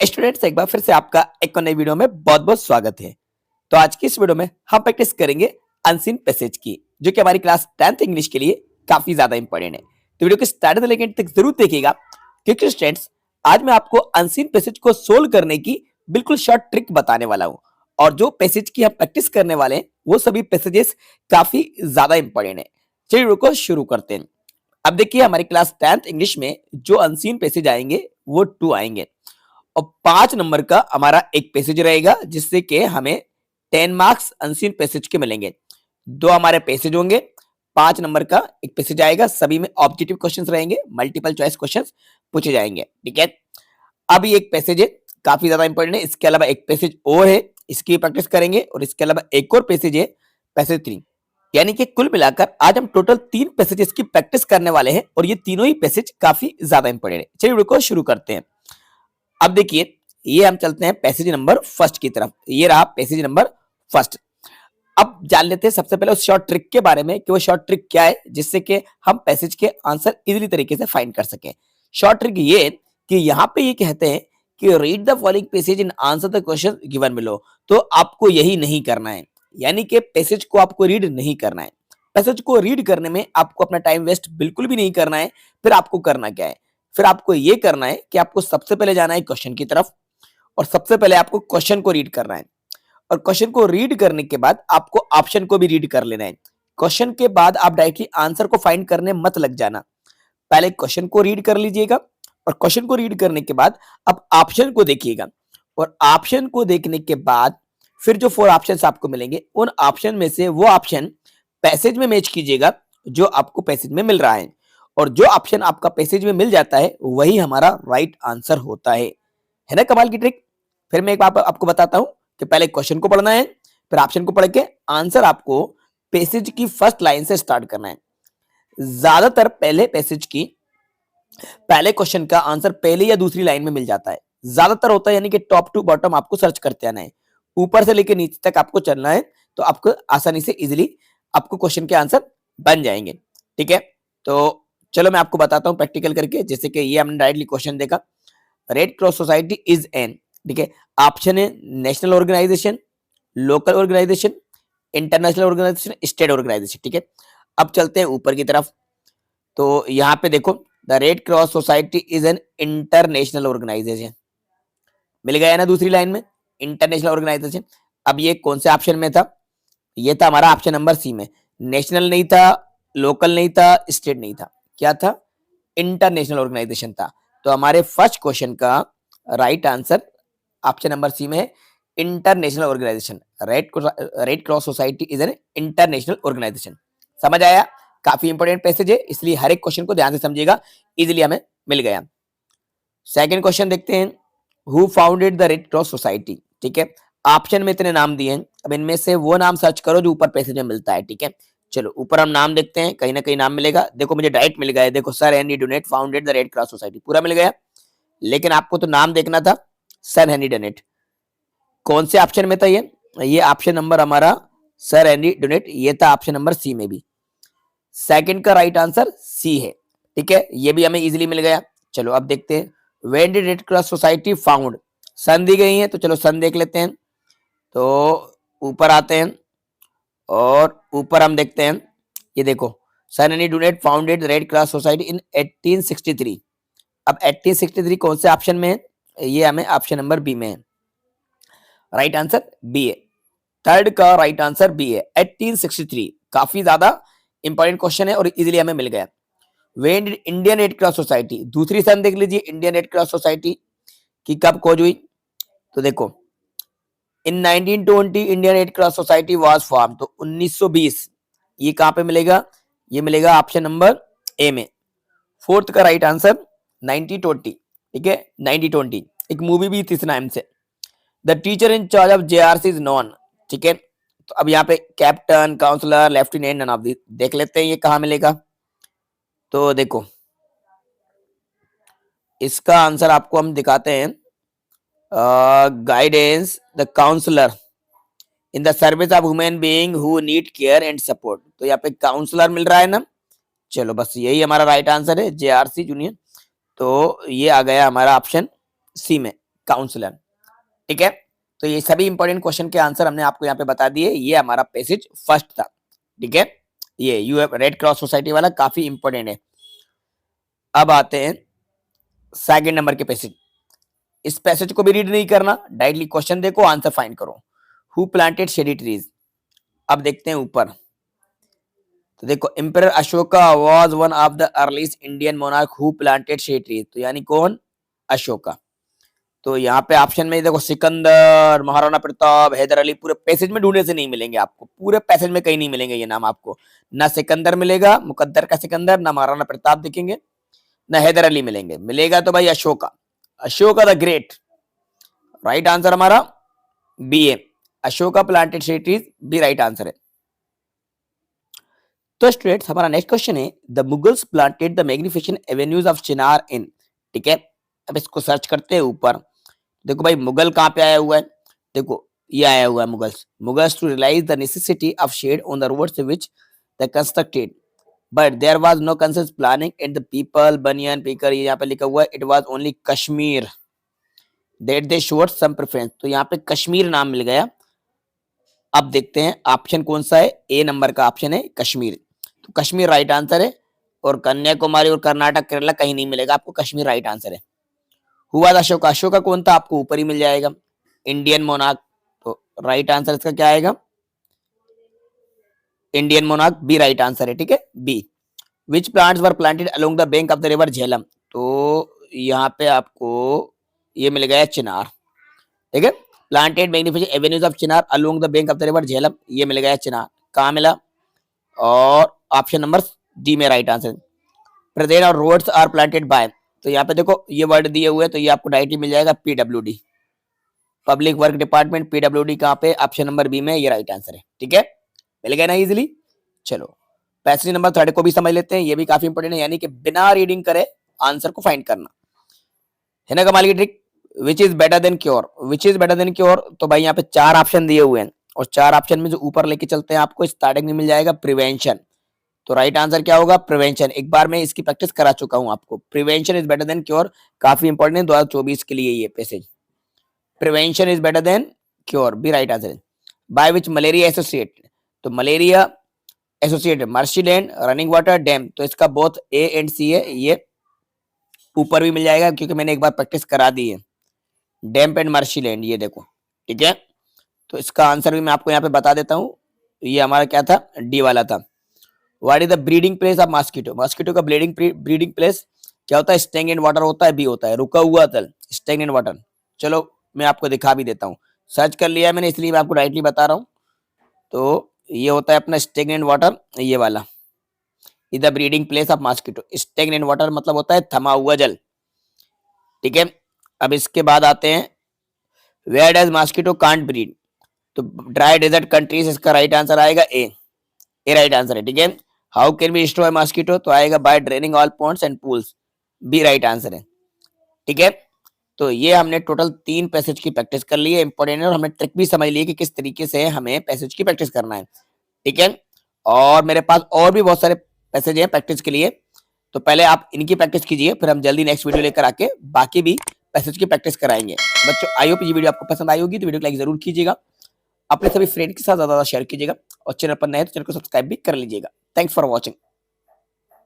Students, एक बार फिर से आपका एक और नई वीडियो में बहुत बहुत स्वागत है। तो आज की इस वीडियो में हम प्रैक्टिस करेंगे अनसीन पैसेज की, जो कि हमारी क्लास 10th इंग्लिश के लिए काफी ज्यादा इंपॉर्टेंट है। तो वीडियो को स्टार्ट से लेकर एंड तक जरूर देखिएगा, क्योंकि स्टूडेंट्स आज मैं आपको अनसीन पैसेज को सोल्व करने की बिल्कुल शॉर्ट ट्रिक बताने वाला हूँ। और जो पैसेज की हम प्रैक्टिस करने वाले हैं वो सभी पैसेजेस काफी ज्यादा इंपॉर्टेंट है। चलिए वीडियो को शुरू करते हैं। अब देखिए, हमारी क्लास 10th इंग्लिश में जो अनसीन पैसेज आएंगे वो 2 आएंगे और 5 नंबर का हमारा एक पैसेज रहेगा, जिससे कि हमें 10 मार्क्स अनसीन पैसेज के मिलेंगे। 2 हमारे पैसेज होंगे, 5 नंबर का एक पैसेज आएगा, सभी में ऑब्जेक्टिव क्वेश्चंस रहेंगे, मल्टीपल चॉइस क्वेश्चंस पूछे जाएंगे। ठीक है, अब ये एक पैसेज है, काफी ज्यादा इंपॉर्टेंट है। इसके अलावा एक पैसेज और है, इसकी प्रैक्टिस करेंगे। और इसके अलावा एक और पैसेज है, पैसेज 3। यानी कि कुल मिलाकर आज हम टोटल 3 पैसेजेस की प्रैक्टिस करने वाले हैं और ये तीनों ही पैसेज काफी ज्यादा इंपॉर्टेंट है। चलिए वीडियो को शुरू करते हैं। अब देखिए, ये हम चलते हैं पैसेज नंबर फर्स्ट की तरफ। ये रहा पैसेज नंबर फर्स्ट। अब जान लेते हैं सबसे पहले उस शॉर्ट ट्रिक के बारे में कि वो शॉर्ट ट्रिक क्या है, जिससे कि हम पैसेज के आंसर इजीली तरीके से फाइंड कर सकें। शॉर्ट ट्रिक ये है कि यहाँ पे ये कहते हैं कि read the following passage in answer the question given below. तो आपको यही नहीं करना है, यानी कि पैसेज को आपको रीड नहीं करना है। पैसेज को रीड करने में आपको अपना टाइम वेस्ट बिल्कुल भी नहीं करना है। फिर आपको करना क्या है, फिर आपको ये करना है कि आपको सबसे पहले जाना है क्वेश्चन की तरफ और सबसे पहले आपको क्वेश्चन को रीड करना है। और क्वेश्चन को रीड करने के बाद आपको ऑप्शन को भी रीड कर लेना है। क्वेश्चन के बाद आप डायरेक्टली आंसर को फाइंड करने मत लग जाना। पहले क्वेश्चन को रीड कर लीजिएगा और क्वेश्चन को रीड करने के बाद आप ऑप्शन को देखिएगा और ऑप्शन को देखने के बाद फिर जो 4 ऑप्शंस आपको मिलेंगे, उन ऑप्शन में से वो ऑप्शन पैसेज में मैच कीजिएगा जो आपको पैसेज में मिल रहा है। और जो ऑप्शन आपका पैसेज में मिल जाता है वही हमारा राइट आंसर होता है ना। कमाल की ट्रिक। फिर मैं एक बार आपको बताता हूं कि पहले क्वेश्चन को पढ़ना है, फिर ऑप्शन को पढ़ के आंसर आपको पैसेज की फर्स्ट लाइन से स्टार्ट करना है। ज्यादातर पहले पैसेज की पहले क्वेश्चन का आंसर पहले या दूसरी लाइन में मिल जाता है, ज्यादातर होता है। यानी कि टॉप टू बॉटम आपको सर्च करते आना है, ऊपर से लेकर नीचे तक आपको चलना है, तो आपको आसानी से इजीली आपको क्वेश्चन के आंसर बन जाएंगे। ठीक है, तो चलो मैं आपको बताता हूं प्रैक्टिकल करके। जैसे कि ये हमने डायरेक्टली क्वेश्चन देखा, red cross society is an. ठीक है, ऑप्शन है national organization, local organization, international organization, state organization. ठीक है, अब चलते हैं ऊपर की तरफ। तो यहाँ पे देखो, the red cross society is an international organisation, मिल गया ना दूसरी लाइन में, इंटरनेशनल ऑर्गेनाइजेशन। अब ये कौन से ऑप्शन में था, ये था हमारा ऑप्शन नंबर सी में। नेशनल नहीं था, लोकल नहीं था, स्टेट नहीं था, क्या था, इंटरनेशनल ऑर्गेनाइजेशन था। तो हमारे फर्स्ट क्वेश्चन का right answer option number C में है, international organization. Red cross society is an international organization. समझ आया, काफी इंपॉर्टेंट पैसेज है, इसलिए हर एक क्वेश्चन को ध्यान से समझिएगा, इजीली हमें मिल गया। सेकंड क्वेश्चन देखते हैं, who founded the red cross society. ठीक है, ऑप्शन में इतने नाम दिए हैं, अब इनमें से वो नाम सर्च करो जो ऊपर पैसेज में मिलता है। ठीक है, चलो ऊपर हम नाम देखते हैं, कहीं ना कहीं नाम मिलेगा। देखो मुझे डायरेक्ट मिल गया है, देखो, sir Henry Dunant founded the red cross society, पूरा मिल गया। लेकिन आपको तो नाम देखना था, सर हेनरी डुनेट। कौन से ऑप्शन में था ये ऑप्शन नंबर हमारा सर हेनरी डुनेट, ये था ऑप्शन नंबर सी में भी। सेकंड का राइट आंसर सी है। ठीक है, ये भी हमें इजीली मिल गया। चलो अब देखते हैं, when did red cross society found, सन दी गई है, तो चलो सन देख लेते हैं। तो ऊपर आते हैं और ऊपर हम देखते हैं, ये देखो, sir Henry Dunant founded red cross society in 1863। अब 1863 कौन से ऑप्शन में है, ये हमें ऑप्शन नंबर बी में है। राइट आंसर बी है, थर्ड का राइट आंसर बी है, 1863। काफी ज्यादा इंपॉर्टेंट क्वेश्चन है और इजीली हमें मिल गया। When did Indian red cross society, दूसरी सन देख लीजिए, इंडियन रेड क्रॉस सोसाइटी की कब खोज हुई। तो देखो, इन 1920 Indian red cross society was form, तो 1920। ये कहां पे मिलेगा, ये मिलेगा ऑप्शन नंबर ए में। फोर्थ का राइट आंसर 1920। ठीक है, 1920 एक मूवी भी थी इस नाम से, the teacher in charge of JRC is known. ठीक है, तो अब यहाँ पे captain, counsellor, lieutenant, none of this देख लेते हैं ये कहां मिलेगा। तो देखो, इसका आंसर आपको हम दिखाते हैं, guidance the counsellor in the service of human being who need care and support. तो यहाँ पे काउंसलर मिल रहा है ना। चलो बस यही हमारा राइट आंसर है, जेआरसी जूनियर। तो ये आ गया हमारा ऑप्शन सी में। काउंसलर। ठीक है, तो ये सभी इंपॉर्टेंट क्वेश्चन के आंसर हमने आपको यहाँ पे बता दिए। ये हमारा पैसेज फर्स्ट था। ठीक है, ये यूएफ रेड क्रॉस सोसाइटी वाला काफी इंपॉर्टेंट है। अब आते हैं सेकंड नंबर के पैसेज। इस पैसेज को भी रीड नहीं करना, डायरेक्टली क्वेश्चन देखो, आंसर फाइंड करो। Who planted shady trees. अब देखते हैं ऊपर, तो देखो emperor Ashoka was one of the earliest Indian monarch who planted shady trees. तो यानी कौन? अशोका। तो यहाँ पे ऑप्शन में देखो सिकंदर, महाराणा प्रताप, हैदर अली, पूरे पैसेज में ढूंढने से नहीं मिलेंगे आपको, पूरे पैसेज में कहीं नहीं मिलेंगे ये नाम आपको। ना सिकंदर मिलेगा, मुकद्दर का सिकंदर, ना महाराणा प्रताप दिखेंगे, ना हैदर अली मिलेंगे। मिलेगा तो भाई Ashoka, Ashoka the great. Right answer हमारा बी है, Ashoka planted shady trees, B right answer है। तो स्टूडेंट्स हमारा नेक्स्ट क्वेश्चन है, the Mughals planted the magnificent avenues of chinar in. ठीक है, अब इसको सर्च करते हैं ऊपर। देखो भाई मुगल कहाँ पे आया हुआ है, देखो ये आया हुआ है Mughals. Mughals to realise the necessity of shade on the roads which the constructed but there was no conscious planning and the people banyan picker, ये यहाँ पे लिखा हुआ है, it was only Kashmir that they showed some preference. तो यहाँ पे कश्मीर नाम मिल गया। अब देखते हैं ऑप्शन कौन सा है, ए नंबर का ऑप्शन है कश्मीर। तो कश्मीर राइट आंसर है, और कन्याकुमारी और कर्नाटक केरला कहीं नहीं मिलेगा आपको, कश्मीर राइट आंसर है। हुआ था अशोका, अशोका कौन था आपको ऊपर ही मिल जाएगा, इंडियन मोनार्क। तो राइट आंसर इसका क्या आएगा, Indian monarch, B right answer है। ठीक है, B. Which plants were planted along the bank of the river Jhelum. तो यहाँ पे आपको ये मिल गया चिनार। ठीक है, planted magnificent avenues of Chinar along the bank of the river Jhelum, ये मिल गया चिनार। कहाँ मिला, और ऑप्शन नंबर डी में राइट आंसर। प्रेजेंट और रोड्स आर प्लांटेड बाय। तो यहाँ पे देखो ये वर्ड दिए हुए, तो ये आपको डायरेक्टली मिल जाएगा PWD, public work department, PWD कहाँ पे, ऑप्शन नंबर बी में, ये राइट आंसर है। ठीक है, मिल गया ना इजीली। चलो पैसेज नंबर थर्ड को भी समझ लेते हैं, ये भी काफी इंपॉर्टेंट है, यानी कि बिना रीडिंग करे आंसर को फाइंड करना है ना, कमाल की trick. Which is better than cure, which is better than cure. तो भाई यहाँ पे चार ऑप्शन दिए हुए हैं, और चार ऑप्शन में जो ऊपर लेके चलते हैं आपको स्टार्टिंग में मिल जाएगा प्रिवेंशन। तो राइट आंसर क्या होगा, प्रिवेंशन। एक बार मैं इसकी प्रैक्टिस करा चुका हूं आपको, prevention is better than cure, काफी इंपॉर्टेंट है 2024 के लिए ये passage. Prevention is better than cure, B right answer है। By which malaria associate. तो malaria associate marshland, running water, dam. तो इसका बोथ ए एंड सी है, ये ऊपर भी मिल जाएगा क्योंकि मैंने एक बार प्रैक्टिस करा दी है, डैम एंड मर्सीलैंड, ये देखो। ठीक है, तो इसका आंसर भी मैं आपको यहाँ पे बता देता हूँ, ये हमारा क्या था, डी वाला था। What is the breeding place of mosquito, mosquito का ब्रीडिंग प्लेस क्या होता है, स्टैग्नेंट वाटर होता है, बी होता है रुका हुआ तल, स्टैग्नेंट वाटर। चलो मैं आपको दिखा भी देता हूँ, सर्च कर लिया है मैंने इसलिए मैं आपको डायरेक्टली बता रहा हूँ। तो ये होता है अपना स्टैग्नेंट वाटर, ये वाला is the breeding place of mosquito. Stagnant water मतलब होता है थमा हुआ जल। ठीक है, अब इसके बाद आते हैं where does mosquito can't breed. तो ड्राई डेजर्ट कंट्रीज, इसका राइट आंसर आएगा ए, ए राइट आंसर है। ठीक है, how can we destroy mosquito, तो आएगा by draining all ponds and pools, B right answer है। ठीक है, तो ये हमने टोटल 3 पैसेज की प्रैक्टिस कर ली है, इंपॉर्टेंट है, और हमने ट्रिक भी समझ ली है कि किस तरीके से हमें पैसेज की प्रैक्टिस करना है। ठीक है, और मेरे पास और भी बहुत सारे पैसेज हैं प्रैक्टिस के लिए, तो पहले आप इनकी प्रैक्टिस कीजिए, फिर हम जल्दी नेक्स्ट वीडियो लेकर आके बाकी भी पैसेज की प्रैक्टिस कराएंगे। बच्चों आई होप ये वीडियो आपको पसंद आई होगी, तो वीडियो को लाइक जरूर कीजिएगा, अपने सभी फ्रेंड के साथ ज्यादा शेयर कीजिएगा, और चैनल पर नए तो चैनल को सब्सक्राइब भी कर लीजिएगा। Thanks for watching.